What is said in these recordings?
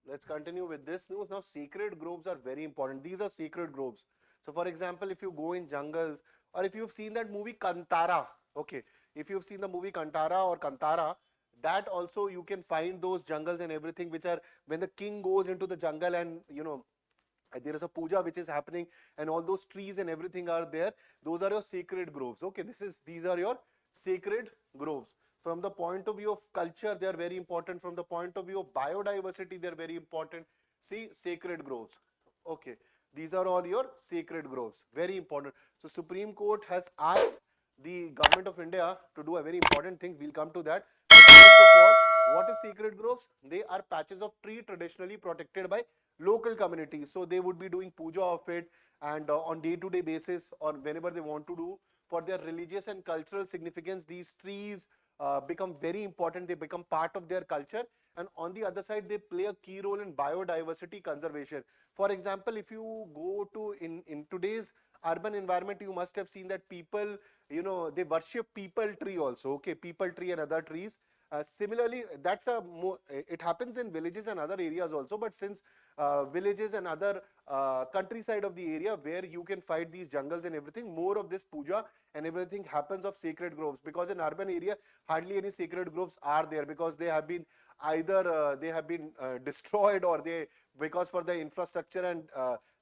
let's continue with this news. Now, sacred groves are very important. These are sacred groves. So, for example, if you go in jungles, or if you've seen that movie Kantara, okay, if you've seen the movie Kantara or Kantara, that also you can find those jungles and everything, which are when the king goes into the jungle and there is a puja which is happening, and all those trees and everything are there. Those are your sacred groves. Okay, these are your sacred groves. From the point of view of culture, they are very important. From the point of view of biodiversity, they are very important. See, sacred groves. Okay, these are all your sacred groves, very important. So Supreme Court has asked the government of India to do a very important thing. We'll come to that. But first of all, what is sacred groves? They are patches of tree traditionally protected by local communities. So they would be doing puja of it, and on day-to-day basis, or whenever they want to do for their religious and cultural significance, these trees become very important. They become part of their culture, and on the other side, they play a key role in biodiversity conservation. For example, if you go to in today's urban environment, you must have seen that people, they worship people tree also. Okay, people tree and other trees. Similarly, it happens in villages and other areas also, but since villages and other countryside of the area where you can find these jungles and everything, more of this puja and everything happens of sacred groves, because in urban area hardly any sacred groves are there, because they have been either destroyed, or they, because for the infrastructure, and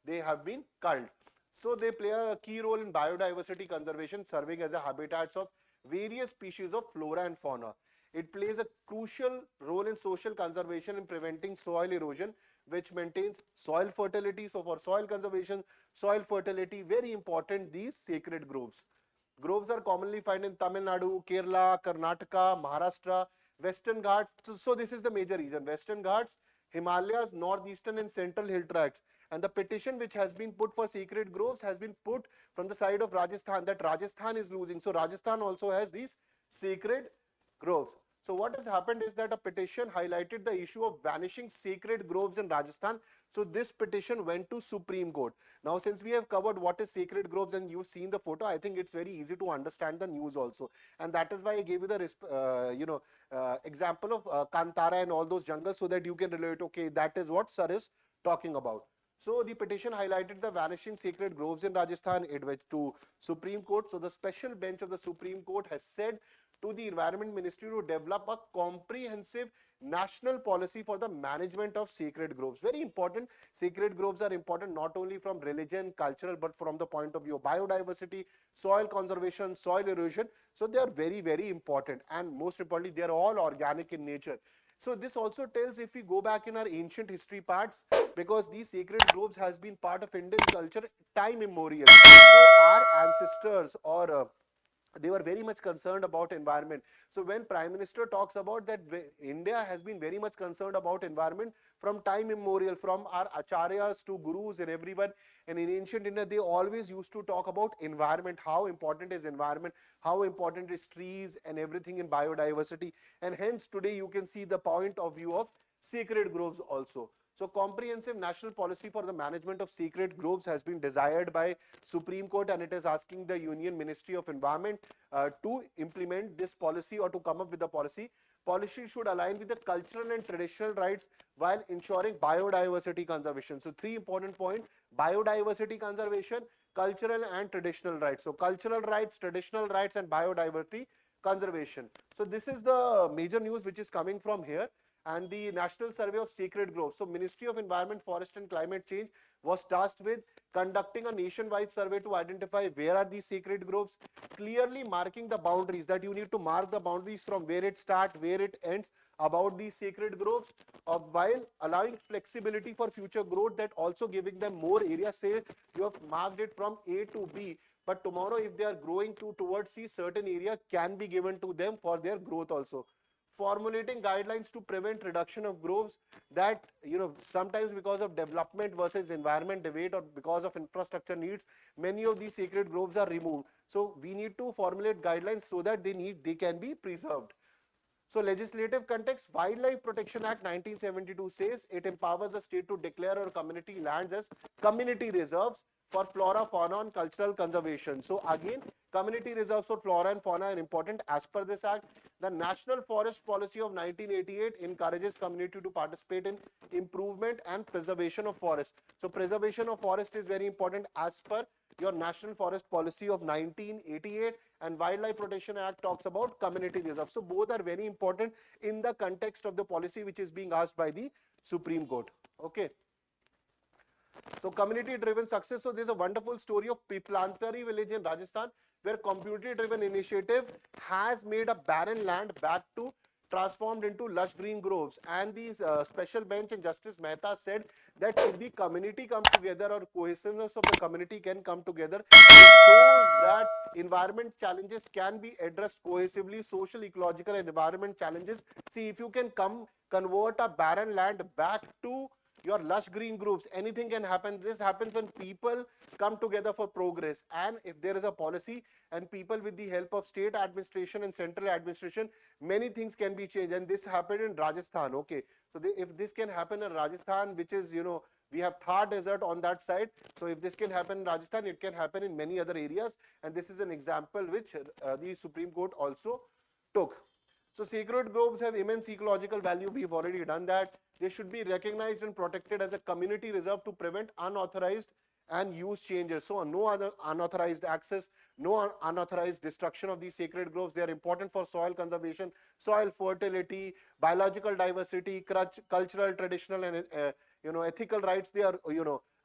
they have been culled. So they play a key role in biodiversity conservation, serving as a habitats of various species of flora and fauna. It plays a crucial role in social conservation in preventing soil erosion, which maintains soil fertility. So for soil conservation, soil fertility, very important, these sacred groves. Groves are commonly found in Tamil Nadu, Kerala, Karnataka, Maharashtra, Western Ghats. So this is the major region. Western Ghats, Himalayas, Northeastern and Central Hill Tracts. And the petition which has been put for sacred groves has been put from the side of Rajasthan, that Rajasthan is losing. So Rajasthan also has these sacred groves. So what has happened is that a petition highlighted the issue of vanishing sacred groves in Rajasthan. So this petition went to Supreme Court. Now, since we have covered what is sacred groves and you've seen the photo, I think it's very easy to understand the news also. And that is why I gave you the example of Kantara and all those jungles, so that you can relate, okay, that is what Sir is talking about. So the petition highlighted the vanishing sacred groves in Rajasthan. It went to Supreme Court. So the special bench of the Supreme Court has said to the Environment Ministry to develop a comprehensive national policy for the management of sacred groves. Very important. Sacred groves are important not only from religion, cultural, but from the point of view of biodiversity, soil conservation, soil erosion. So they are very, very important. And most importantly, they are all organic in nature. So this also tells, if we go back in our ancient history parts, because these sacred groves has been part of Indian culture time immemorial. So our ancestors, or they were very much concerned about environment. So when Prime Minister talks about that, India has been very much concerned about environment from time immemorial, from our acharyas to gurus and everyone. And in ancient India, they always used to talk about environment, how important is environment, how important is trees and everything in biodiversity. And hence today you can see the point of view of sacred groves also. So comprehensive national policy for the management of sacred groves has been desired by Supreme Court, and it is asking the Union Ministry of Environment to implement this policy, or to come up with a policy. Policy should align with the cultural and traditional rights while ensuring biodiversity conservation. So three important points: biodiversity conservation, cultural and traditional rights. So cultural rights, traditional rights and biodiversity conservation. So this is the major news which is coming from here. And the National Survey of Sacred Groves. So Ministry of Environment, Forest and Climate Change was tasked with conducting a nationwide survey to identify where are these sacred groves, clearly marking the boundaries, that you need to mark the boundaries from where it starts, where it ends about these sacred groves, while allowing flexibility for future growth, that also giving them more area. Say you have marked it from A to B, but tomorrow if they are growing towards C, certain area can be given to them for their growth also. Formulating guidelines to prevent reduction of groves, that sometimes because of development versus environment debate, or because of infrastructure needs, many of these sacred groves are removed. So we need to formulate guidelines so that they can be preserved. So legislative context, Wildlife Protection Act 1972 says it empowers the state to declare our community lands as community reserves for flora, fauna and cultural conservation. So again, community reserves for flora and fauna are important as per this act. The National Forest Policy of 1988 encourages community to participate in improvement and preservation of forest. So preservation of forest is very important as per your National Forest Policy of 1988, and Wildlife Protection Act talks about community reserves. So both are very important in the context of the policy which is being asked by the Supreme Court. Okay. So community driven success. So there's a wonderful story of Piplantari village in Rajasthan where community driven initiative has made a barren land back to transformed into lush green groves, and the special bench and Justice Mehta said that if the community comes together or cohesiveness of the community can come together, it shows that environment challenges can be addressed cohesively, social, ecological and environment challenges. See, if you can convert a barren land back to your lush green groves, anything can happen. This happens when people come together for progress, and if there is a policy and people with the help of state administration and central administration, many things can be changed, and this happened in Rajasthan. Okay, so if this can happen in Rajasthan, which is, we have Thar desert on that side, so if this can happen in Rajasthan, it can happen in many other areas, and this is an example which the Supreme Court also took. So sacred groves have immense ecological value. We've already done that. They should be recognized and protected as a community reserve to prevent unauthorized and use changes. So no other unauthorized access, no unauthorized destruction of these sacred groves. They are important for soil conservation, soil fertility, biological diversity, cultural, traditional and ethical rights. They are,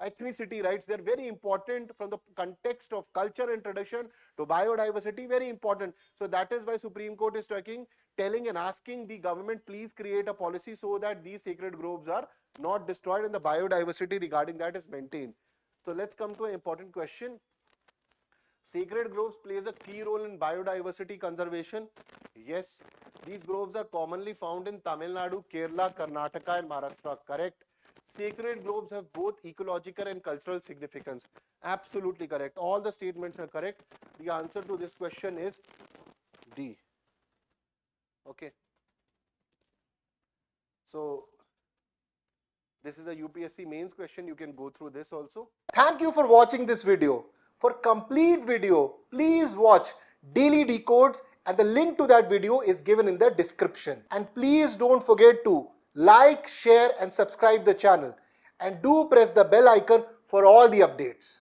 ethnicity rights. They are very important from the context of culture and tradition to biodiversity, very important. So that is why Supreme Court is telling and asking the government, please create a policy so that these sacred groves are not destroyed and the biodiversity regarding that is maintained. So let's come to an important question. Sacred groves plays a key role in biodiversity conservation. Yes, these groves are commonly found in Tamil Nadu, Kerala, Karnataka and Maharashtra. Correct. Sacred groves have both ecological and cultural significance. Absolutely correct. All the statements are correct. The answer to this question is D. Okay. So this is a UPSC mains question. You can go through this also. Thank you for watching this video. For complete video, please watch Daily Decodes, and the link to that video is given in the description. And please don't forget to like, share and subscribe the channel. And do press the bell icon for all the updates.